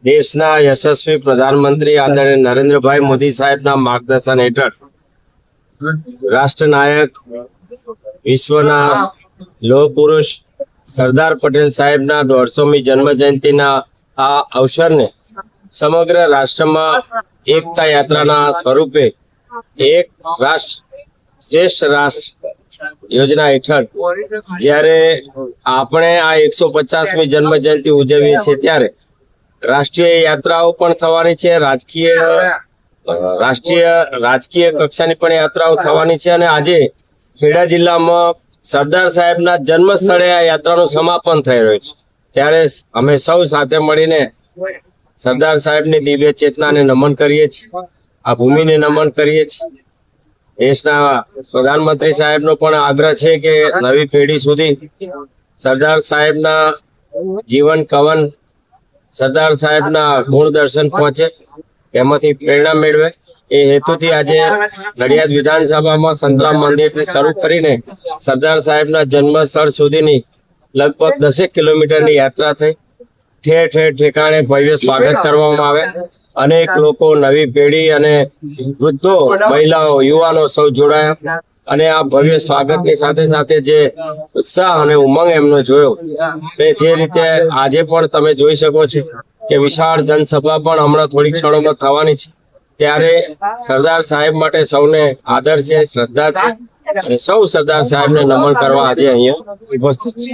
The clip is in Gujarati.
દેશના યશસ્વી પ્રધાનમંત્રી આદરણીય નરેન્દ્રભાઈ મોદી સાહેબના માર્ગદર્શન હેઠળ રાષ્ટ્રનાયક વિશ્વના લોહ પુરુષ સરદાર પટેલ સાહેબના 150મી જન્મ જયંતિના આ અવસરને સમગ્ર રાષ્ટ્રમાં એકતા યાત્રાના સ્વરૂપે એક રાષ્ટ્ર શ્રેષ્ઠ રાષ્ટ્ર યોજના હેઠળ જ્યારે આપણે આ 150મી જન્મ જયંતિ ઉજવીએ છીએ ત્યારે રાષ્ટ્રીય યાત્રાઓ પણ થવાની છે, રાજકીય કક્ષાની પણ યાત્રાઓ થવાની છે અને આજે ખેડા જિલ્લામાં સરદાર સાહેબના જન્મ સ્થળે આ યાત્રાનું સમાપન થઈ રહ્યું છે। ત્યારે અમે સૌ સાથે મળીને સરદાર સાહેબની દિવ્ય ચેતનાને નમન કરીએ છીએ, આ ભૂમિને નમન કરીએ છીએ। દેશના પ્રધાનમંત્રી સાહેબનો પણ આગ્રહ છે કે નવી પેઢી સુધી સરદાર સાહેબના જીવન કવન, સરદાર સાહેબના ગુણ દર્શન પહોંચે, તેમાંથી પ્રેરણા મેળવે। એ હેતુથી આજે નડિયાદ વિધાનસભામાં સંતરામ મંદિરથી શરૂ કરીને સરદાર સાહેબના જન્મ સ્થળ સુધીની લગભગ 10 કિલોમીટરની યાત્રા થઈ। ઠેર ઠેર ઠેકાણે ભવ્ય સ્વાગત કરવામાં આવે। અનેક લોકો, નવી પેઢી અને વૃદ્ધો, મહિલાઓ, યુવાનો સૌ જોડાયા અને આ ભવ્ય સ્વાગતની સાથે સાથે જે ઉત્સાહ અને ઉમંગ એમનો જોયો તે જે રીતે આજે પણ તમે જોઈ શકો છો કે વિશાળ જનસભા પણ હમણાં થોડી ક્ષણોમાં થવાની છે। ત્યારે સરદાર સાહેબ માટે સૌને આદર છે, શ્રદ્ધા છે અને સૌ સરદાર સાહેબને નમન કરવા આજે અહીંયા ઉપસ્થિત છે।